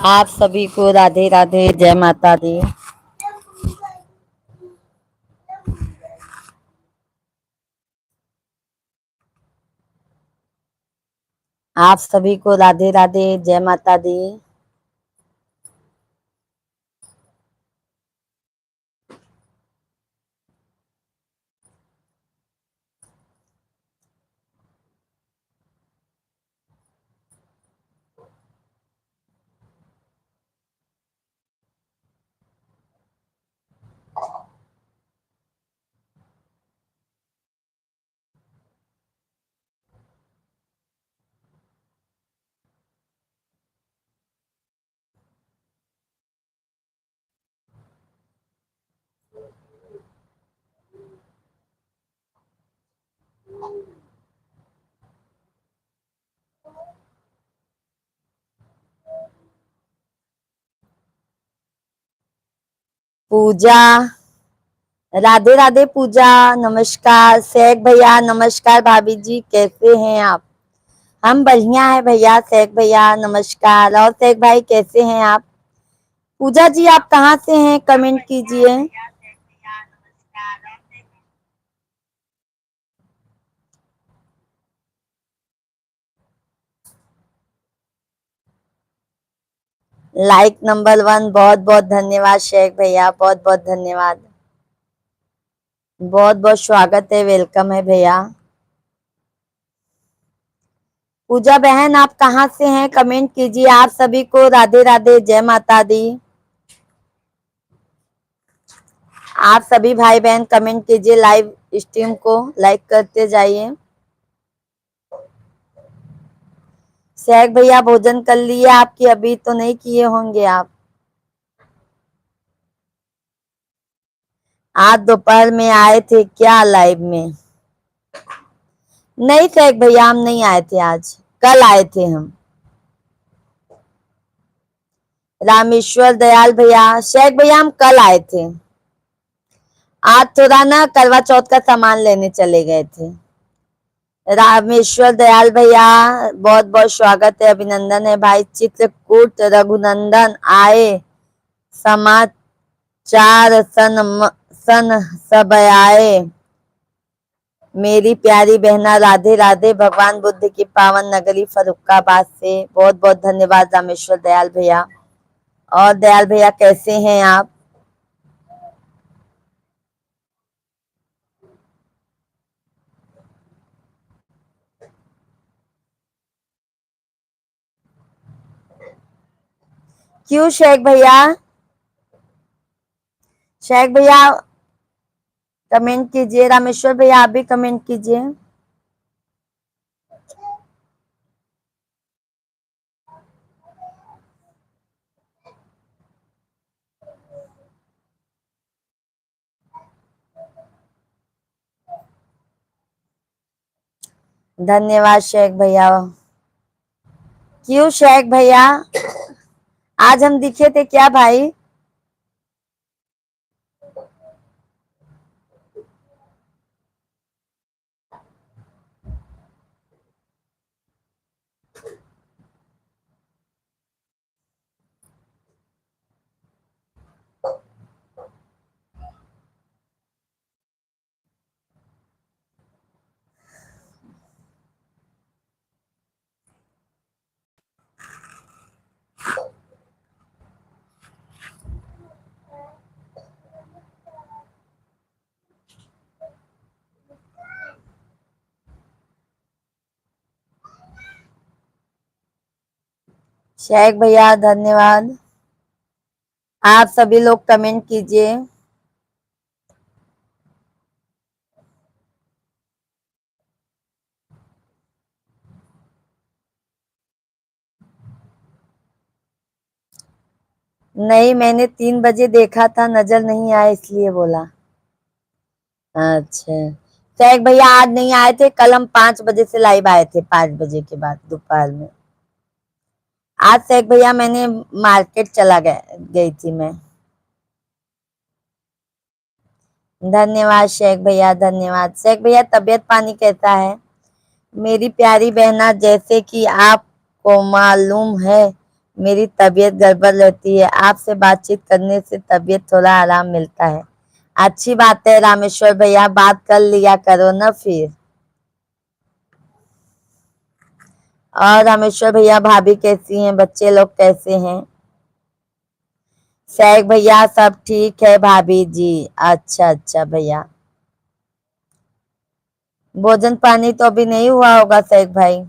आप सभी को राधे राधे, जय माता दी। आप सभी को राधे राधे, जय माता दी। पूजा, राधे राधे पूजा, नमस्कार। शेख भैया नमस्कार। भाभी जी कैसे हैं आप? हम बढ़िया है भैया। शेख भैया नमस्कार। और शेख भाई कैसे हैं आप? पूजा जी आप कहाँ से हैं? कमेंट कीजिए। लाइक नंबर 1, बहुत बहुत धन्यवाद शेख भैया, बहुत बहुत धन्यवाद। बहुत बहुत स्वागत है, वेलकम है भैया। पूजा बहन आप कहाँ से हैं? कमेंट कीजिए। आप सभी को राधे राधे, जय माता दी। आप सभी भाई बहन कमेंट कीजिए, लाइव स्ट्रीम को लाइक करते जाइए। शेख भैया भोजन कर लिए आपकी? अभी तो नहीं किए होंगे आप। आज दोपहर में आए थे क्या लाइव में? नहीं शेख भैया हम नहीं आए थे आज, कल आए थे हम। रामेश्वर दयाल भैया, शेख भैया हम कल आए थे। आज थोड़ा ना करवा चौथ का सामान लेने चले गए थे। रामेश्वर दयाल भैया बहुत बहुत स्वागत है, अभिनंदन है भाई। चित्रकूट रघुनंदन आए समाचार सन सब आए। मेरी प्यारी बहना राधे राधे, भगवान बुद्ध की पावन नगरी फर्रुखाबाद से बहुत बहुत धन्यवाद रामेश्वर दयाल भैया। और दयाल भैया कैसे हैं आप? क्यों शेख भैया? शेख भैया कमेंट कीजिए। रामेश्वर भैया आप भी कमेंट कीजिए। धन्यवाद शेख भैया। क्यों शेख भैया आज हम दिखे थे क्या भाई? शेख भैया धन्यवाद। आप सभी लोग कमेंट कीजिए। नहीं मैंने 3 बजे देखा था, नजर नहीं आया इसलिए बोला। अच्छा शेख भैया आज नहीं आए थे, कल हम 5 बजे से लाइव आए थे, 5 बजे के बाद दोपहर में। आज शेख भैया मैंने मार्केट चला गई थी मैं। धन्यवाद शेख भैया, धन्यवाद। शेख भैया तबीयत पानी कैसा है? मेरी प्यारी बहना, जैसे कि आपको मालूम है मेरी तबीयत गड़बड़ रहती है, आपसे बातचीत करने से तबीयत थोड़ा आराम मिलता है। अच्छी बात है रामेश्वर भैया, बात कर लिया करो ना फिर। और रामेश्वर भैया भाभी कैसी हैं, बच्चे लोग कैसे हैं? सैग भैया सब ठीक है भाभी जी। अच्छा अच्छा भैया, भोजन पानी तो अभी नहीं हुआ होगा सैग भाई।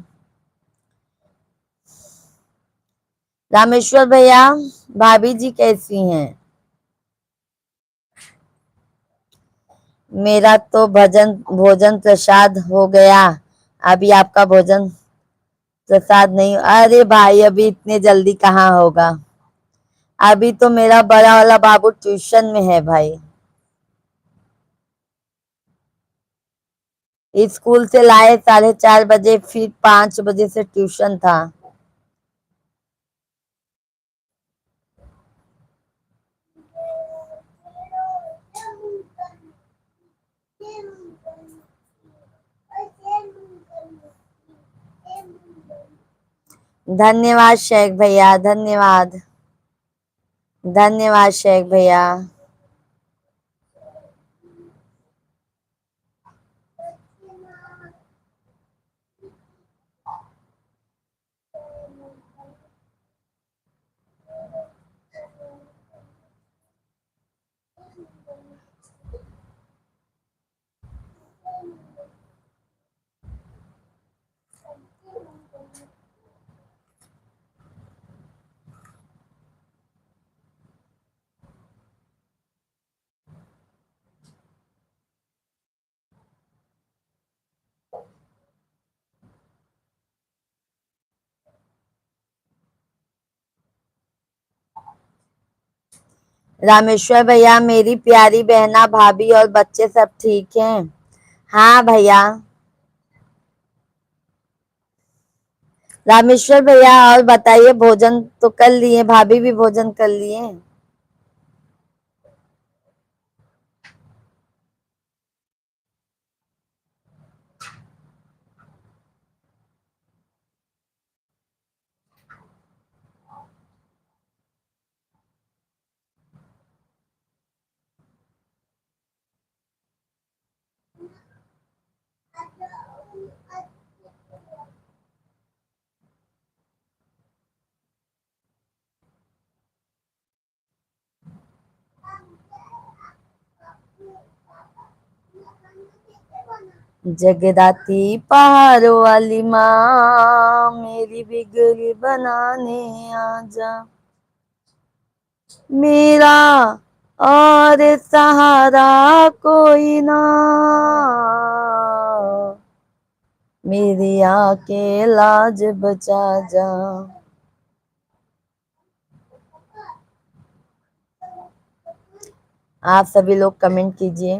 रामेश्वर भैया भाभी जी कैसी हैं? मेरा तो भजन भोजन प्रसाद हो गया। अभी आपका भोजन प्रसाद नहीं। अरे भाई अभी इतने जल्दी कहाँ होगा, अभी तो मेरा बड़ा वाला बाबू ट्यूशन में है भाई। स्कूल से लाए 4:30 बजे, फिर 5 बजे से ट्यूशन था। धन्यवाद शेख भैया, धन्यवाद। धन्यवाद शेख भैया। रामेश्वर भैया मेरी प्यारी बहना भाभी और बच्चे सब ठीक हैं? हाँ भैया। रामेश्वर भैया और बताइए, भोजन तो कर लिए, भाभी भी भोजन कर लिए? जगदाती पहाड़ों वाली माँ मेरी बिगड़ी बनाने आजा, मेरा और सहारा कोई ना, मेरी आके लाज बचा जा। आप सभी लोग कमेंट कीजिए।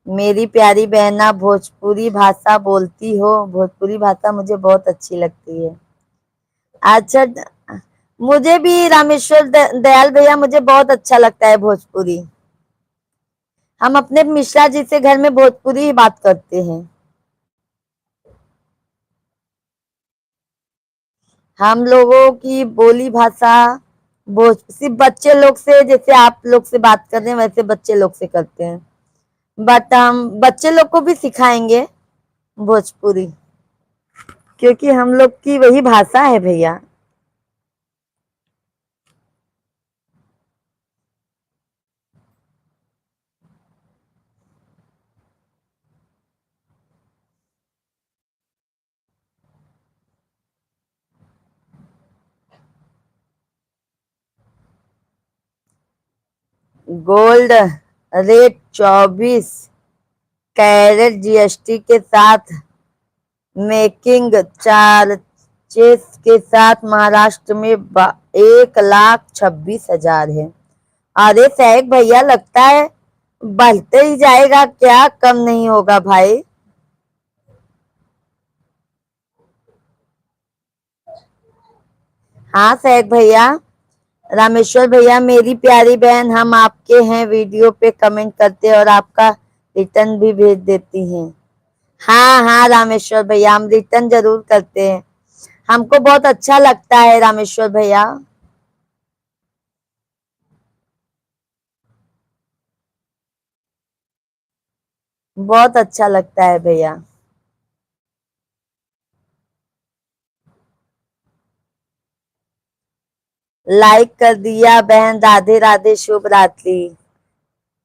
मेरी प्यारी बहना भोजपुरी भाषा बोलती हो? भोजपुरी भाषा मुझे बहुत अच्छी लगती है। अच्छा, मुझे भी रामेश्वर दयाल भैया मुझे बहुत अच्छा लगता है भोजपुरी। हम अपने मिश्रा जी से घर में भोजपुरी ही बात करते हैं। हम लोगों की बोली भाषा भोज सिर्फ बच्चे लोग से, जैसे आप लोग से बात कर रहे हैं वैसे बच्चे लोग से करते हैं, बट हम बच्चे लोग को भी सिखाएंगे भोजपुरी, क्योंकि हम लोग की वही भाषा है भैया। गोल्ड रेट 24 कैरेट जीएसटी के साथ, मेकिंग चार्जेस के साथ महाराष्ट्र में 1,26,000 है। अरे सैक भैया लगता है बढ़ते ही जाएगा, क्या कम नहीं होगा भाई? हाँ सैक भैया। रामेश्वर भैया मेरी प्यारी बहन, हम आपके हैं वीडियो पे कमेंट करते हैं और आपका रिटर्न भी भेज देती हैं। हाँ हाँ रामेश्वर भैया, हम रिटर्न जरूर करते हैं। हमको बहुत अच्छा लगता है रामेश्वर भैया। बहुत अच्छा लगता है भैया। लाइक कर दिया बहन, राधे राधे, शुभ रात्रि।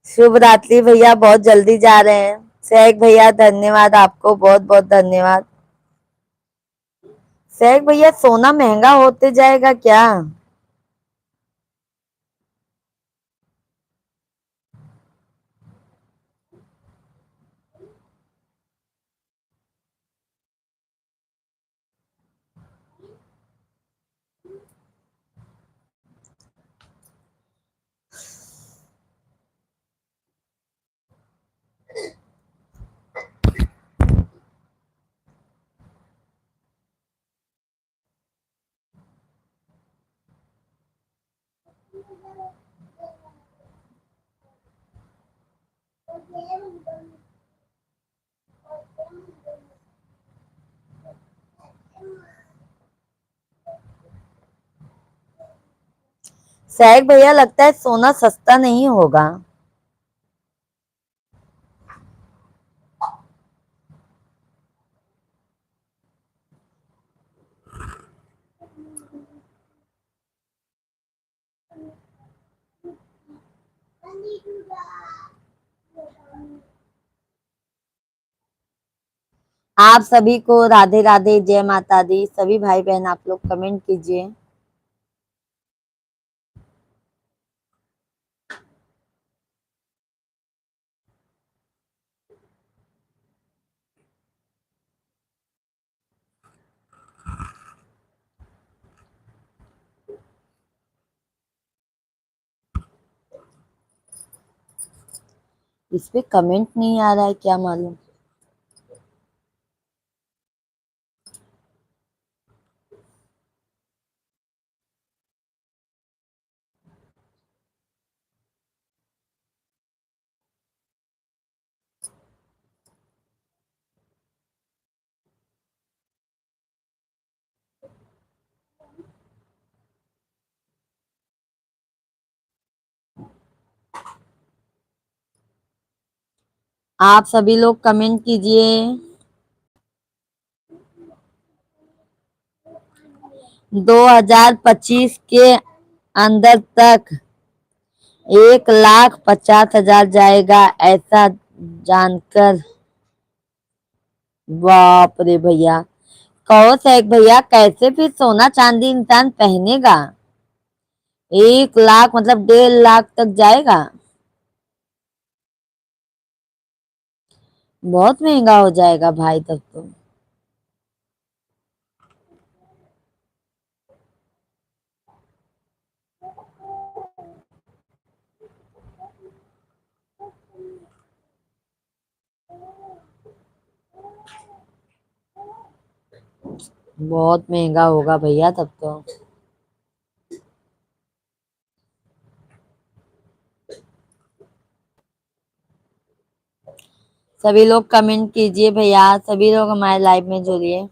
शुभ रात्रि भैया, बहुत जल्दी जा रहे हैं। सहक भैया धन्यवाद, आपको बहुत बहुत धन्यवाद। सहक भैया सोना महंगा होते जाएगा क्या? सहक भैया लगता है सोना सस्ता नहीं होगा। आप सभी को राधे राधे, जय माता दी। सभी भाई बहन आप लोग कमेंट कीजिए। इस पे कमेंट नहीं आ रहा है, क्या मालूम। आप सभी लोग कमेंट कीजिए। 2025 के अंदर तक 1,50,000 जाएगा, ऐसा जानकर। बाप रे भैया, कहो शेख भैया, कैसे फिर सोना चांदी इंसान पहनेगा? 1 लाख मतलब 1.5 लाख तक जाएगा। बहुत महंगा हो जाएगा भाई तब तो। बहुत महंगा होगा भैया तब तो। सभी लोग कमेंट कीजिए भैया, सभी लोग हमारे लाइव में जुड़िए।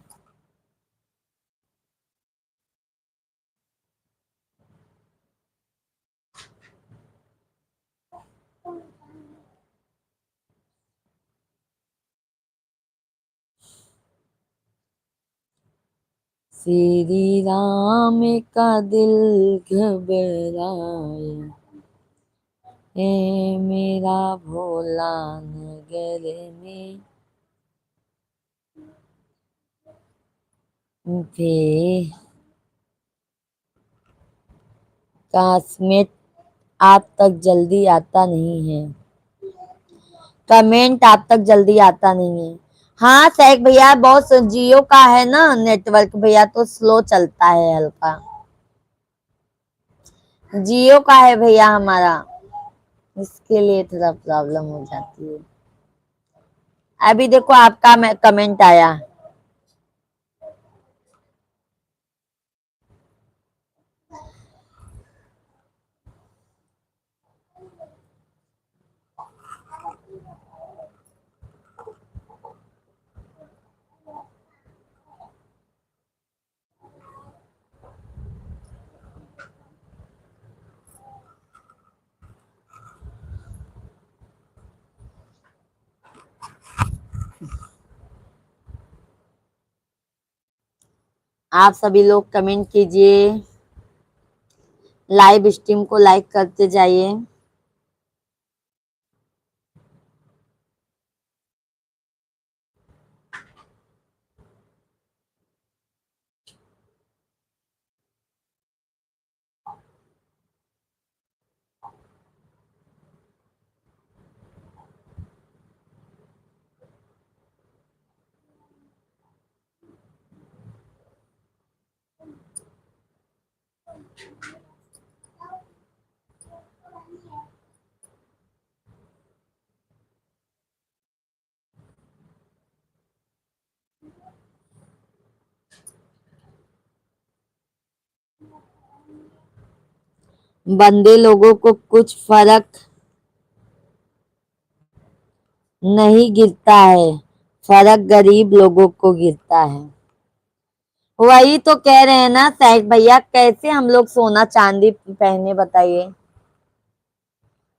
श्री राम का दिल घबराया, हे मेरा भोला नगर में थे। क्लासमेट आप तक जल्दी आता नहीं है। कमेंट आप तक जल्दी आता नहीं है। हाँ सैक भैया, बहुत जियो का है ना नेटवर्क भैया, तो स्लो चलता है हल्का। जियो का है भैया हमारा, इसके लिए थोड़ा प्रॉब्लम हो जाती है। अभी देखो आपका कमेंट आया। आप सभी लोग कमेंट कीजिए, लाइव स्ट्रीम को लाइक करते जाइए। बंदे लोगों को कुछ फर्क नहीं गिरता है, फर्क गरीब लोगों को गिरता है। वही तो कह रहे हैं ना सैक भैया, कैसे हम लोग सोना चांदी पहने बताइए।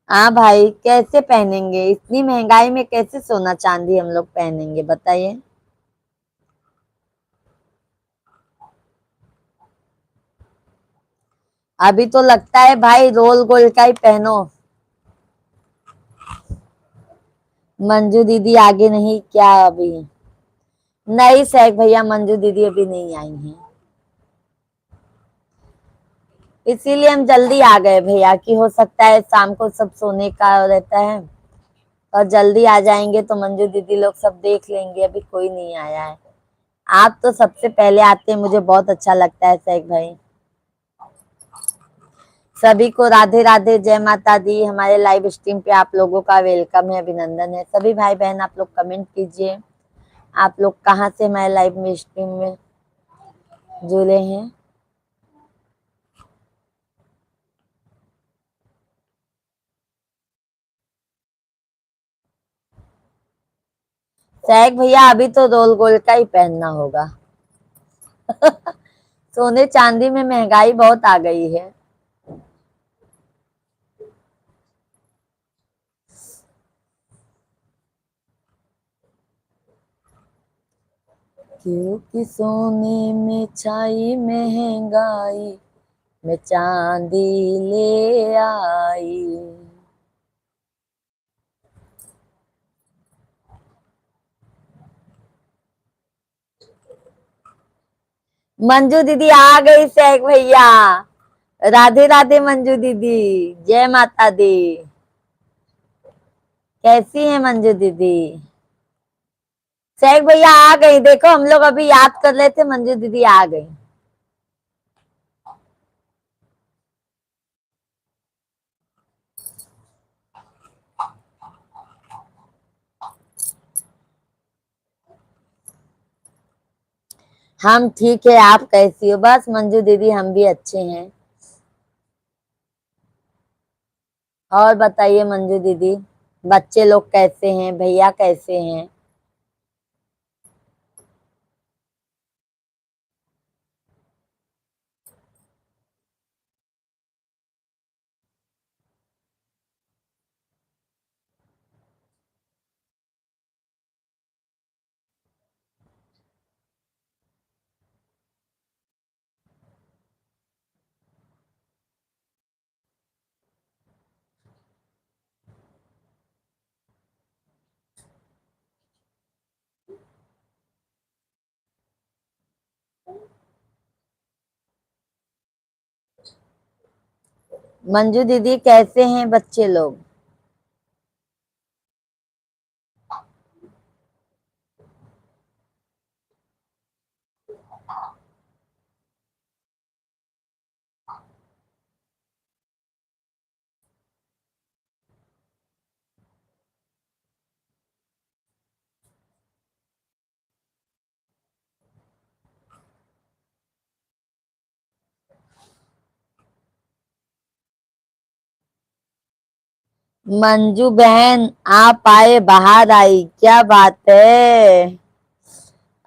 हाँ भाई, कैसे पहनेंगे इतनी महंगाई में, कैसे सोना चांदी हम लोग पहनेंगे बताइए। अभी तो लगता है भाई रोल गोल्ड का ही पहनो। मंजू दीदी आगे नहीं क्या अभी? नहीं सैक भैया, मंजू दीदी अभी नहीं आई हैं, इसीलिए हम जल्दी आ गए भैया, कि हो सकता है शाम को सब सोने का रहता है और जल्दी आ जाएंगे तो मंजू दीदी लोग सब देख लेंगे। अभी कोई नहीं आया है। आप तो सबसे पहले आते हैं, मुझे बहुत अच्छा लगता है सैक भाई। सभी को राधे राधे, जय माता दी। हमारे लाइव स्ट्रीम पे आप लोगों का वेलकम है, अभिनंदन है। सभी भाई बहन आप लोग कमेंट कीजिए, आप लोग कहाँ से हमारे लाइव में स्ट्रीम में जुड़े हैं। सैक भैया अभी तो रोल गोल्ड का ही पहनना होगा। सोने चांदी में महंगाई बहुत आ गई है। क्योंकि सोने में छाई महंगाई, मैं चांदी ले आई। मंजू दीदी आ गई सैक भैया। राधे राधे मंजू दीदी, जय माता दी। कैसी है मंजू दीदी? सैक भैया आ गई, देखो हम लोग अभी याद कर रहे थे, मंजू दीदी आ गई। हम ठीक है, आप कैसी हो? बस मंजू दीदी हम भी अच्छे हैं। और बताइए मंजू दीदी, बच्चे लोग कैसे हैं, भैया कैसे हैं? मंजू दीदी कैसे हैं बच्चे लोग? मंजू बहन आप आए बाहर आई, क्या बात है।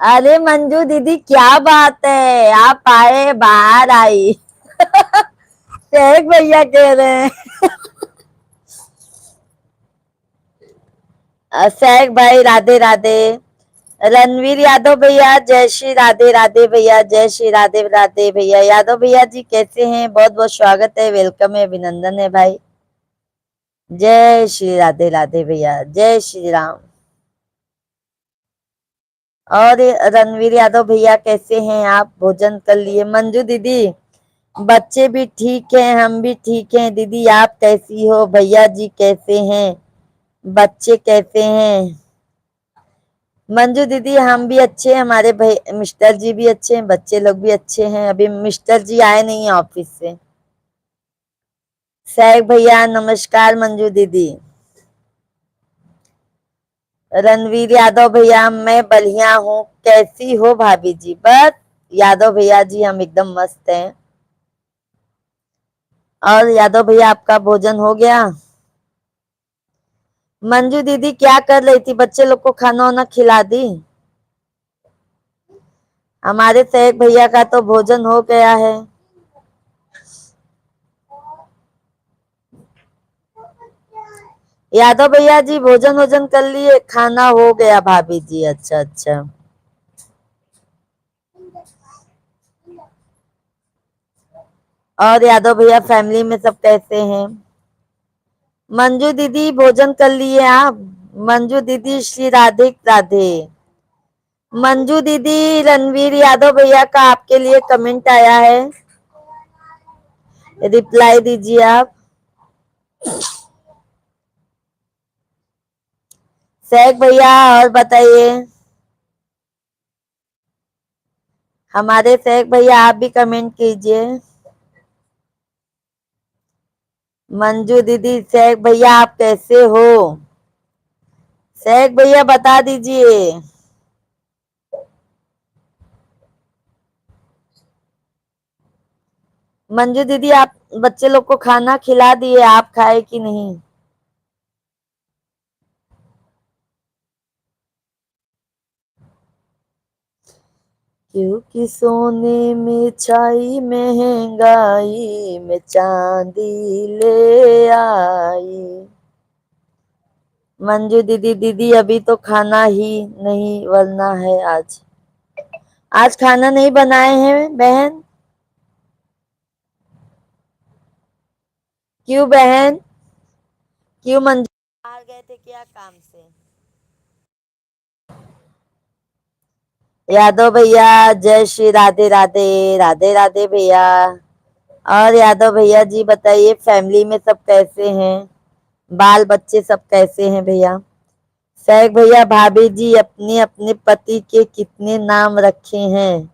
अरे मंजू दीदी क्या बात है, आप आए बाहर आई। शेख भैया कह रहे हैं। शेख भाई राधे राधे। रणवीर यादव भैया, जय श्री राधे राधे भैया, जय श्री राधे राधे भैया। यादव भैया जी कैसे हैं? बहुत बहुत स्वागत है, वेलकम है, अभिनंदन है भाई। जय श्री राधे राधे भैया, जय श्री राम। और रणवीर यादव भैया कैसे हैं आप? भोजन कर लिए? मंजू दीदी, बच्चे भी ठीक हैं, हम भी ठीक हैं। दीदी आप कैसी हो? भैया जी कैसे हैं? बच्चे कैसे हैं? मंजू दीदी हम भी अच्छे हैं, हमारे भाई मिस्टर जी भी अच्छे हैं, बच्चे लोग भी अच्छे हैं। अभी मिस्टर जी आए नहीं है ऑफिस से। सैग भैया नमस्कार। मंजू दीदी, रणवीर यादव भैया, मैं बढ़िया हूँ, कैसी हो भाभी जी? बस यादव भैया जी हम एकदम मस्त हैं। और यादव भैया आपका भोजन हो गया? मंजू दीदी क्या कर रही थी? बच्चे लोग को खाना वाना खिला दी? हमारे सैग भैया का तो भोजन हो गया है। यादव भैया जी भोजन वोजन कर लिए? खाना हो गया भाभी जी, अच्छा अच्छा। और यादव भैया फैमिली में सब कैसे हैं? मंजू दीदी भोजन कर लिए आप? मंजू दीदी श्री राधे राधे। मंजू दीदी, रणवीर यादव भैया का आपके लिए कमेंट आया है, रिप्लाई दीजिए आप। सैग भैया और बताइए। हमारे सैग भैया आप भी कमेंट कीजिए। मंजू दीदी, सैग भैया आप कैसे हो? सैग भैया बता दीजिए। मंजू दीदी आप बच्चे लोग को खाना खिला दिए, आप खाए कि नहीं? क्योंकि सोने में छाई महंगाई में चांदी ले आई। मंजू दीदी, दीदी अभी तो खाना ही नहीं बनना है आज। आज खाना नहीं बनाए हैं बहन? क्यों बहन? क्यों मंजू? बाहर गए थे क्या काम से? यादव भैया जय श्री राधे राधे, राधे राधे भैया। और यादव भैया जी बताइए फैमिली में सब कैसे हैं? बाल बच्चे सब कैसे हैं भैया? सैग भैया, भाभी जी अपने अपने पति के कितने नाम रखे हैं?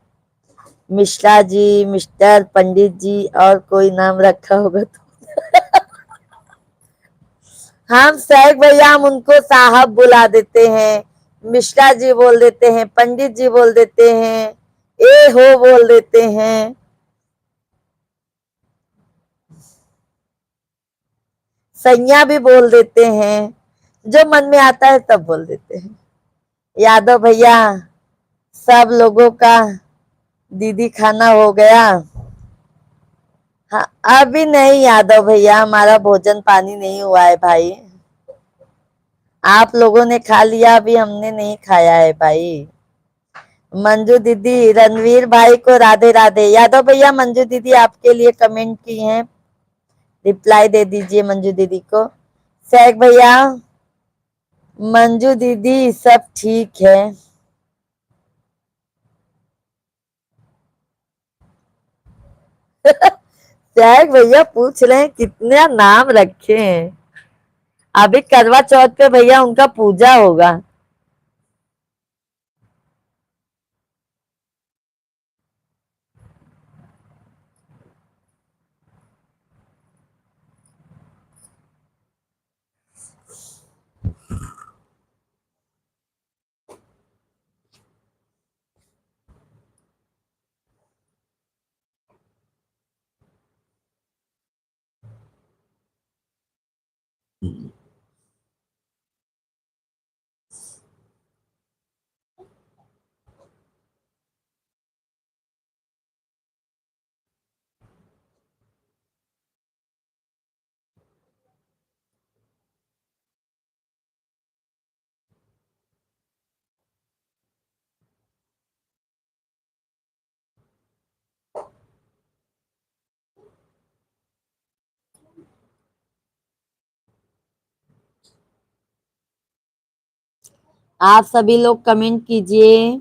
मिश्रा जी, मिस्टर, पंडित जी, और कोई नाम रखा होगा तो? हम सैग भैया हम उनको साहब बुला देते हैं, मिश्रा जी बोल देते हैं, पंडित जी बोल देते हैं, ए हो बोल देते हैं, सैया भी बोल देते हैं, जो मन में आता है तब बोल देते हैं। यादव भैया सब लोगों का दीदी खाना हो गया? हाँ अभी नहीं यादव भैया, हमारा भोजन पानी नहीं हुआ है भाई। आप लोगों ने खा लिया, अभी हमने नहीं खाया है भाई। मंजू दीदी, रणवीर भाई को राधे राधे। यादव भैया मंजू दीदी आपके लिए कमेंट की हैं, रिप्लाई दे दीजिए मंजू दीदी को। सैग भैया, मंजू दीदी सब ठीक है। सैग भैया पूछ रहे हैं कितने नाम रखे हैं? अभी करवा चौथ पे भैया उनका पूजा होगा। आप सभी लोग कमेंट कीजिए।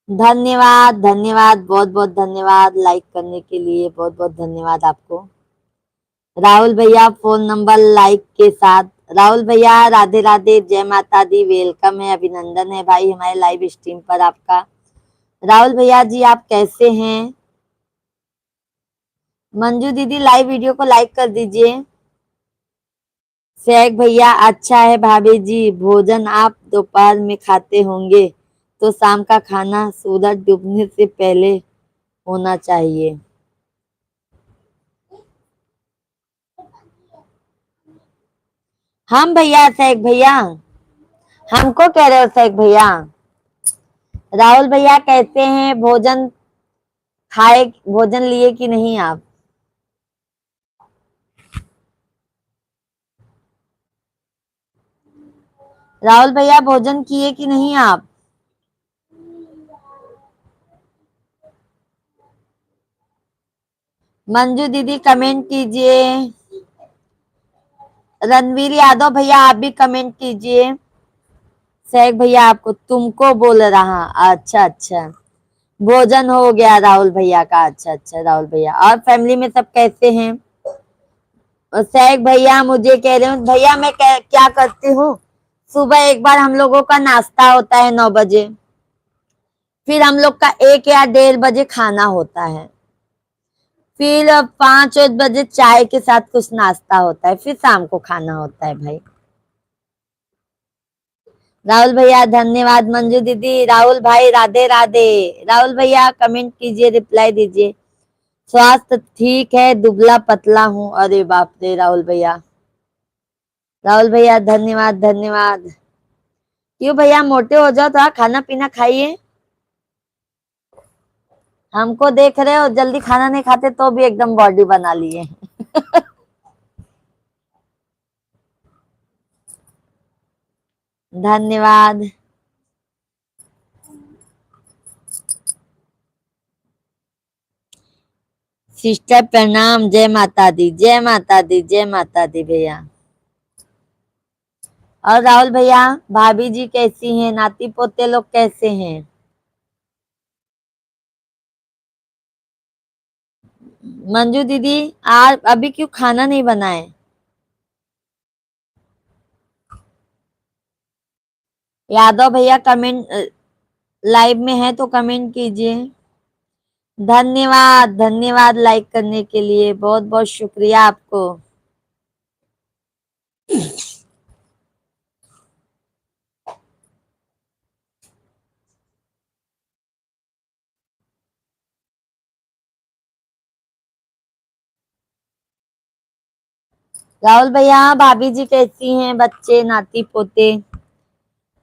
धन्यवाद, धन्यवाद, बहुत बहुत धन्यवाद लाइक करने के लिए, बहुत बहुत धन्यवाद आपको। राहुल भैया फोन नंबर लाइक के साथ। राहुल भैया राधे राधे, जय माता दी, वेलकम है, अभिनंदन है भाई हमारे लाइव स्ट्रीम पर आपका। राहुल भैया जी आप कैसे हैं? मंजू दीदी लाइव वीडियो को लाइक कर दीजिए। शेख भैया अच्छा है भाभी जी, भोजन आप दोपहर में खाते होंगे तो शाम का खाना सूरज डूबने से पहले होना चाहिए। हम भैया शेख भैया, हमको कह रहे हो शेख भैया? राहुल भैया कैसे हैं? भोजन खाए, भोजन लिए कि नहीं आप? राहुल भैया भोजन किए कि नहीं आप? मंजू दीदी कमेंट कीजिए। रणवीर यादव भैया आप भी कमेंट कीजिए। शेख भैया आपको तुमको बोल रहा। अच्छा अच्छा, भोजन हो गया राहुल भैया का। अच्छा अच्छा राहुल भैया, और फैमिली में सब कैसे हैं? और शेख भैया मुझे कह रहे हूँ भैया मैं क्या करती हूँ, सुबह एक बार हम लोगों का नाश्ता होता है 9 बजे, फिर हम लोग का 1 या 1:30 बजे खाना होता है, फिर 5 बजे चाय के साथ कुछ नाश्ता होता है, फिर शाम को खाना होता है भाई। राहुल भैया धन्यवाद। मंजू दीदी, राहुल भाई राधे राधे। राहुल भैया कमेंट कीजिए, रिप्लाई दीजिए। स्वास्थ्य ठीक है, दुबला पतला हूँ। अरे बाप रे राहुल भैया, राहुल भैया धन्यवाद धन्यवाद। क्यों भैया मोटे हो जाओ, थोड़ा खाना पीना खाइए। हमको देख रहे हो जल्दी खाना नहीं खाते तो भी एकदम बॉडी बना लिए। धन्यवाद। सिस्टर प्रणाम, जय माता दी, जय माता दी, जय माता दी भैया। और राहुल भैया भाभी जी कैसी हैं? नाती पोते लोग कैसे हैं? मंजू दीदी आज अभी क्यों खाना नहीं बनाए? यादव भैया कमेंट लाइव में है तो कमेंट कीजिए। धन्यवाद धन्यवाद लाइक करने के लिए, बहुत बहुत शुक्रिया आपको। राहुल भैया भाभी जी कैसी हैं? बच्चे नाती पोते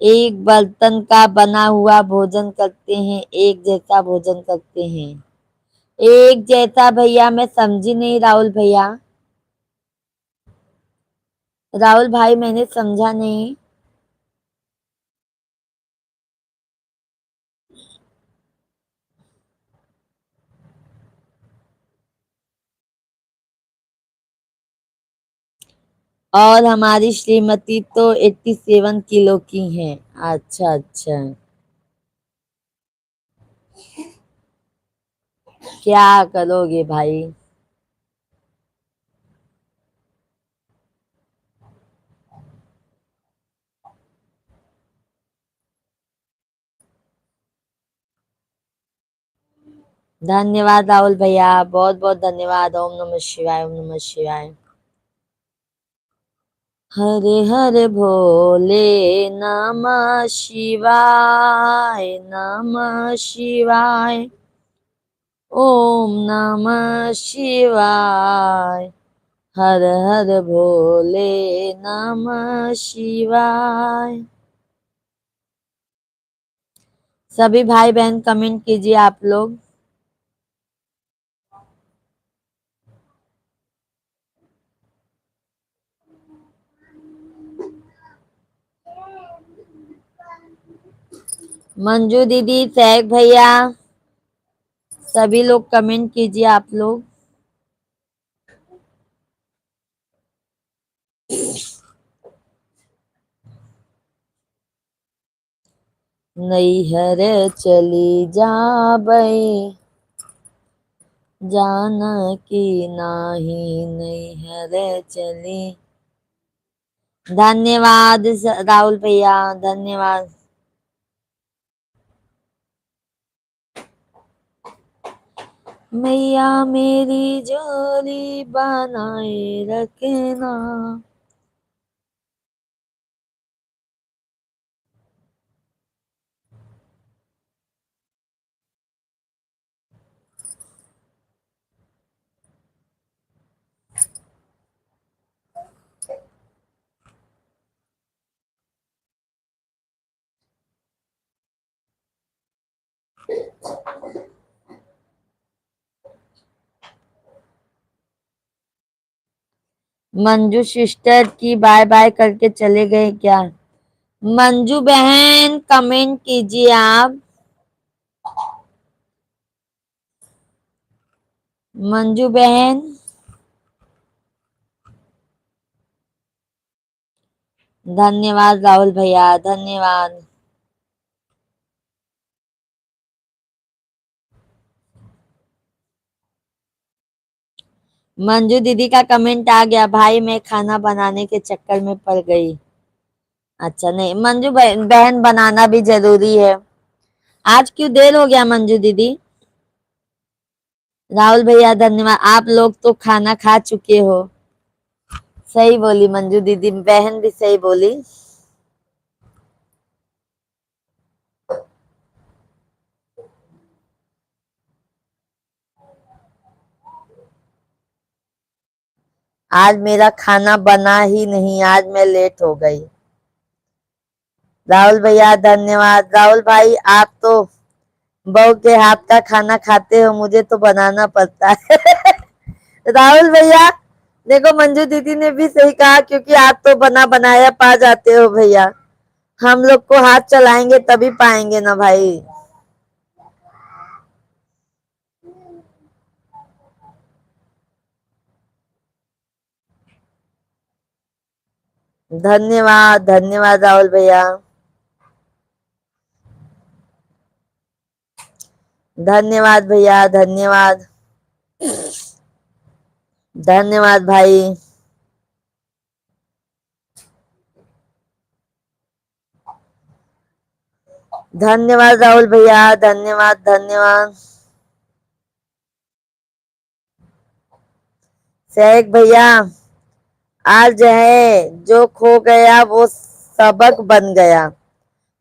एक बर्तन का बना हुआ भोजन करते हैं, एक जैसा भोजन करते हैं। एक जैसा भैया मैं समझी नहीं राहुल भैया। राहुल भाई मैंने समझा नहीं। और हमारी श्रीमती तो 87 किलो की हैं। अच्छा अच्छा, क्या करोगे भाई। धन्यवाद राहुल भैया, बहुत बहुत धन्यवाद। ओम नमः शिवाय, ओम नमः शिवाय। हरे हरे भोले नमः शिवाय, नमः शिवाय, ओम नमः शिवाय। हर हर भोले नमः शिवाय। सभी भाई बहन कमेंट कीजिए आप लोग। मंजू दीदी, सैग भैया, सभी लोग कमेंट कीजिए आप लोग। नैहर चली जाबई जानकी नाही नैहर चली। धन्यवाद राहुल भैया, धन्यवाद। मैया मेरी झोली बनाए रखना। मंजू सिस्टर की बाय बाय करके चले गए क्या? मंजू बहन कमेंट कीजिए आप। मंजू बहन, धन्यवाद राहुल भैया, धन्यवाद। मंजू दीदी का कमेंट आ गया, भाई मैं खाना बनाने के चक्कर में पड़ गई। अच्छा नहीं मंजू बहन बनाना भी जरूरी है। आज क्यों देर हो गया मंजू दीदी? राहुल भैया धन्यवाद, आप लोग तो खाना खा चुके हो। सही बोली मंजू दीदी, बहन भी सही बोली। आज मेरा खाना बना ही नहीं, आज मैं लेट हो गई। राहुल भैया धन्यवाद। राहुल भाई आप तो बहू के हाथ का खाना खाते हो, मुझे तो बनाना पड़ता है। राहुल भैया देखो मंजू दीदी ने भी सही कहा, क्योंकि आप तो बना बनाया पा जाते हो भैया, हम लोग को हाथ चलाएंगे तभी पाएंगे ना भाई। धन्यवाद धन्यवाद राहुल भैया, धन्यवाद भैया, धन्यवाद। धन्यवाद भाई। धन्यवाद राहुल भैया, धन्यवाद धन्यवाद। शेख भैया आज है जो खो गया वो सबक बन गया।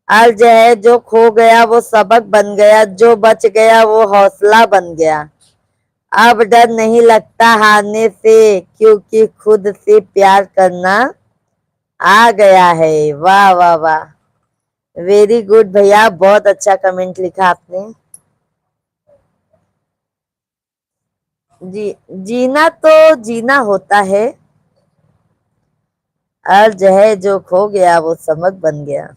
आज है जो खो गया वो सबक बन गया, जो बच गया वो हौसला बन गया। अब डर नहीं लगता हारने से, क्योंकि खुद से प्यार करना आ गया है। वाह वाह वाह, वेरी गुड भैया, बहुत अच्छा कमेंट लिखा आपने। जी, जीना तो जीना होता है, अर्ज है जो खो गया वो सबक बन गया।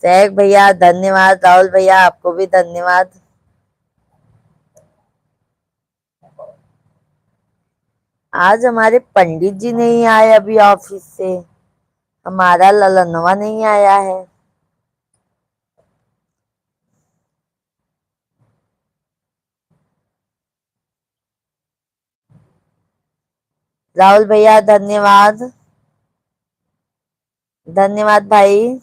शेख भैया धन्यवाद, राहुल भैया आपको भी धन्यवाद। आज हमारे पंडित जी नहीं आए अभी ऑफिस से, हमारा ललनवा नहीं आया है। राहुल भैया धन्यवाद, धन्यवाद भाई।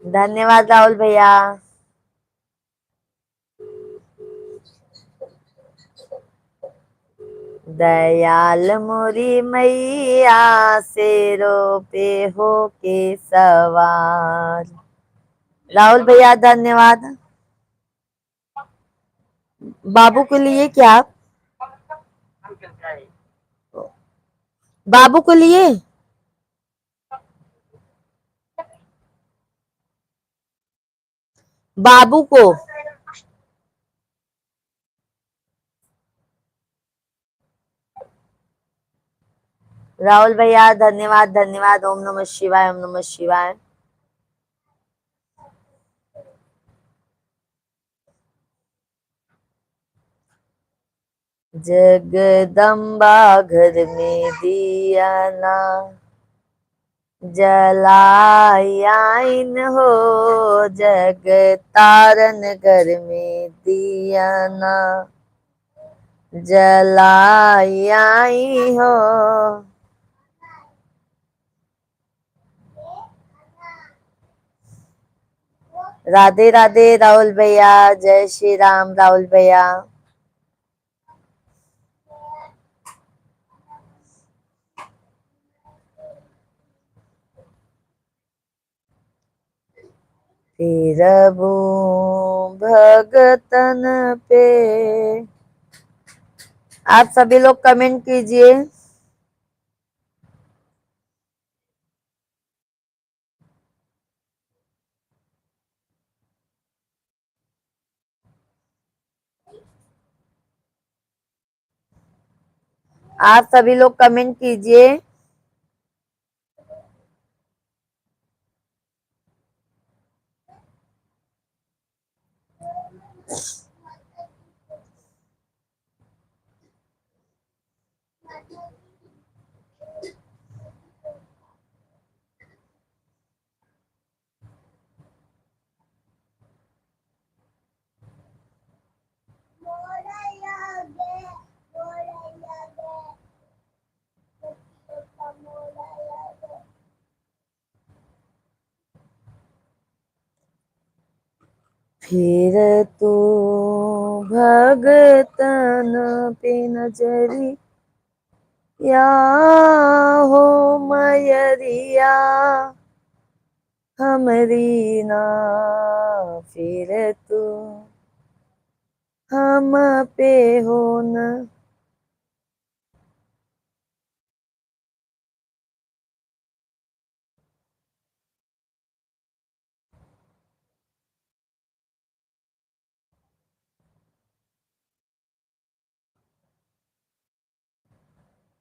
धन्यवाद राहुल भैया। दयाल मोरी मैया शेरों पे हो के सवार। राहुल भैया धन्यवाद। बाबू को लिए क्या आप? बाबू को लिए? बाबू को? राहुल भैया धन्यवाद धन्यवाद। ओम नमः शिवाय, ओम नमः शिवाय। जगदम्बा घर में दिया ना जलाइन हो, जग तारन घर में दिया ना जलाई हो। राधे राधे राहुल भैया, जय श्री राम राहुल भैया। प्रभु भगतन पे, आप सभी लोग कमेंट कीजिए। आप सभी लोग कमेंट कीजिए। फिर तू भगतन पे नजरिया हो मयरिया हमरी ना, फिर तू हम पे हो न।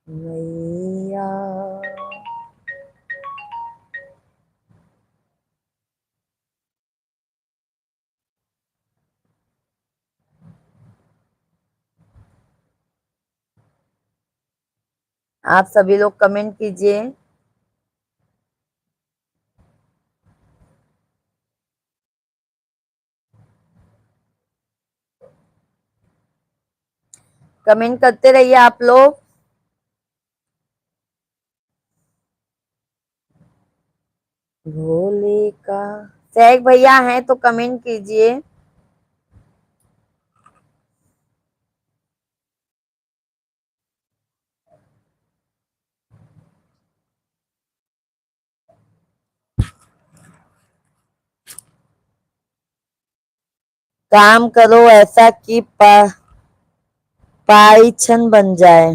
मैया आप सभी लोग कमेंट कीजिए। कमेंट करते रहिए आप लोग। भोले का सहग भैया हैं तो कमेंट कीजिए। काम करो ऐसा कि पाइछन बन जाए,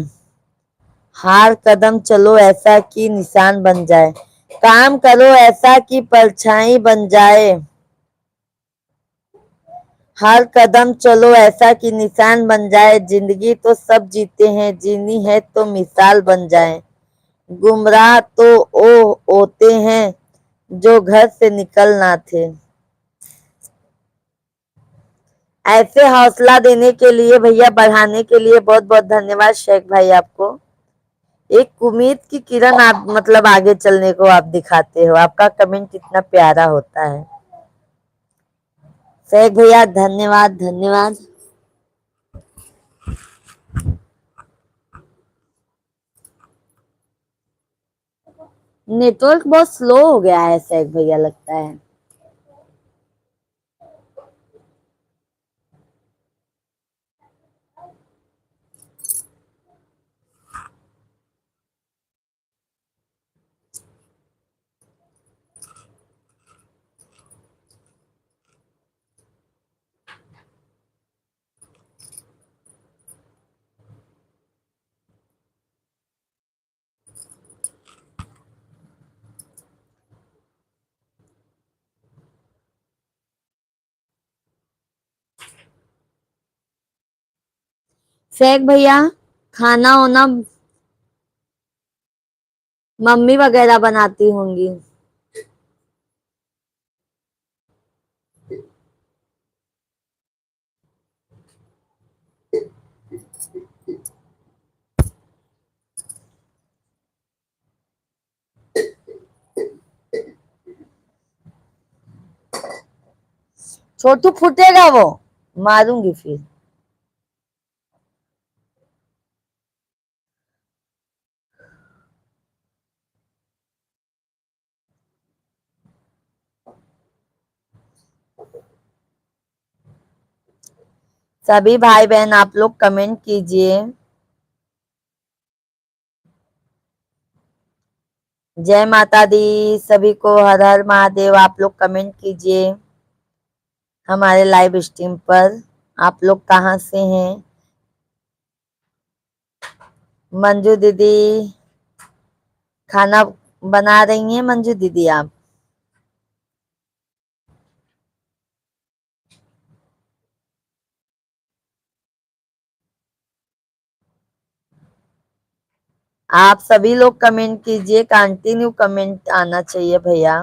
हर कदम चलो ऐसा कि निशान बन जाए। काम करो ऐसा कि परछाई बन जाए, हर कदम चलो ऐसा कि निशान बन जाए। जिंदगी तो सब जीते हैं, जीनी है तो मिसाल बन जाए। गुमराह तो ओ होते हैं जो घर से निकल ना थे। ऐसे हौसला देने के लिए भैया, बढ़ाने के लिए बहुत बहुत धन्यवाद शेख भाई आपको। एक उम्मीद की किरण आप मतलब आगे चलने को आप दिखाते हो। आपका कमेंट कितना प्यारा होता है शेख भैया, धन्यवाद धन्यवाद। नेटवर्क बहुत स्लो हो गया है शेख भैया, लगता है। शेख भैया, खाना वाना मम्मी वगैरह बनाती होंगी। छोटू फूटेगा वो, मारूंगी फिर। सभी भाई बहन आप लोग कमेंट कीजिए। जय माता दी सभी को, हर हर महादेव। आप लोग कमेंट कीजिए हमारे लाइव स्ट्रीम पर। आप लोग कहाँ से हैं? मंजू दीदी खाना बना रही हैं? मंजू दीदी आप आप सभी लोग कमेंट कीजिए, कंटिन्यू कमेंट आना चाहिए भैया।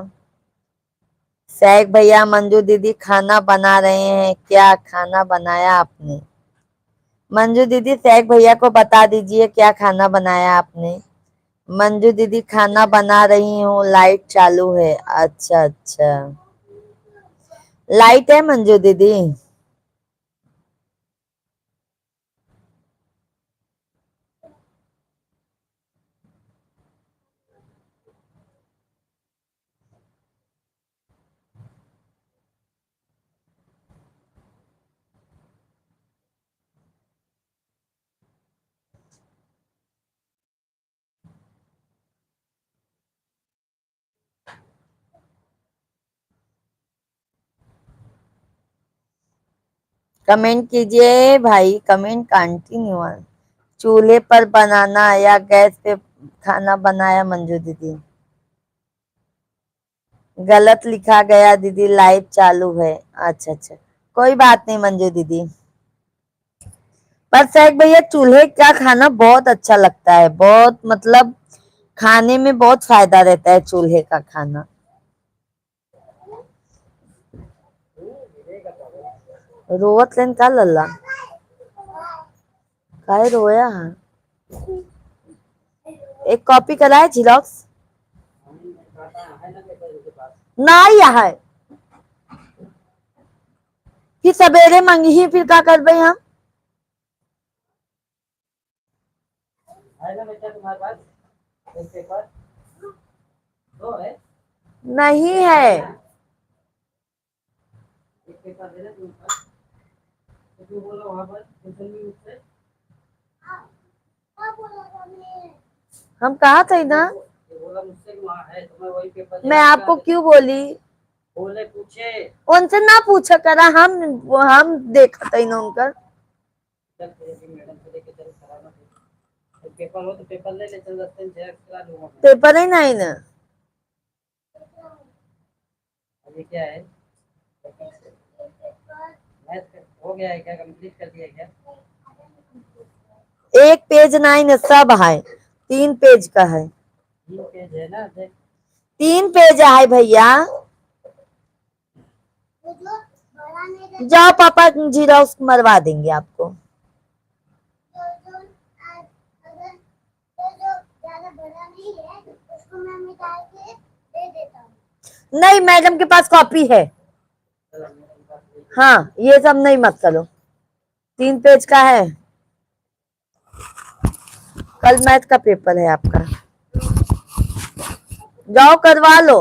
सैक भैया, मंजू दीदी खाना बना रहे हैं। क्या खाना बनाया आपने? मंजू दीदी सैक भैया को बता दीजिए क्या खाना बनाया आपने। मंजू दीदी खाना बना रही हूँ, लाइट चालू है। अच्छा अच्छा, लाइट है मंजू दीदी? कमेंट कीजिए भाई, कमेंट कंटिन्यू। चूल्हे पर बनाना या गैस पे खाना बनाया मंजू दीदी? गलत लिखा गया दीदी, लाइव चालू है। अच्छा अच्छा, कोई बात नहीं मंजू दीदी। पर सैक भैया चूल्हे का खाना बहुत अच्छा लगता है, बहुत मतलब खाने में बहुत फायदा रहता है चूल्हे का खाना। रोवत लेन का लल्ला, काहे रोया है? एक कॉपी कराए झिलॉक्स ना है। फिर सवेरे मंगी ही, फिर क्या कर भाई हम? नहीं है। हम कहा थे ना, मैं आपको क्यों बोली? उनसे ना पूछा करा, हम देखा था ना उनका पेपर ही नहीं ना। एक पेज नहीं ना, सब है। 3 पेज का है। 3 पेज है भैया। जाओ पापा जीरोक्स मरवा देंगे आपको। नहीं, मैडम के पास कॉपी है। हाँ, ये सब नहीं मत करो। 3 पेज का है। कल मैथ का पेपर है आपका, जाओ करवा लो।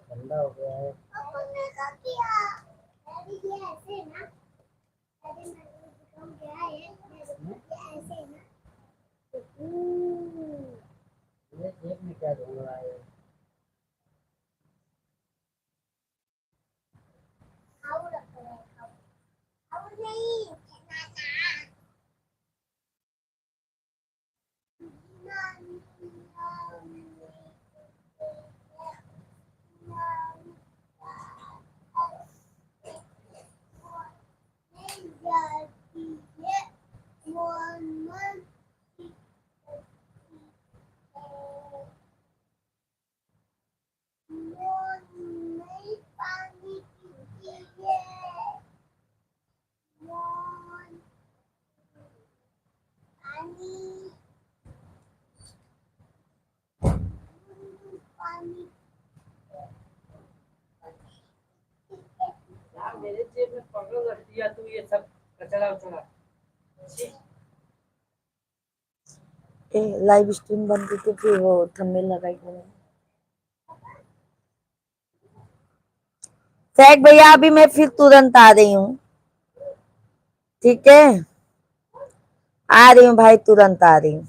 ठंडा हो गया है। ये जेब में क्या ढूंढ रहा है? ये सब कचरा उचरा। लाइव स्ट्रीम बंद करके फिर वो थंबनेल लगाई मैंने। फैक भैया अभी मैं फिर तुरंत आ रही हूँ, ठीक है, आ रही हूँ भाई, तुरंत आ रही हूँ।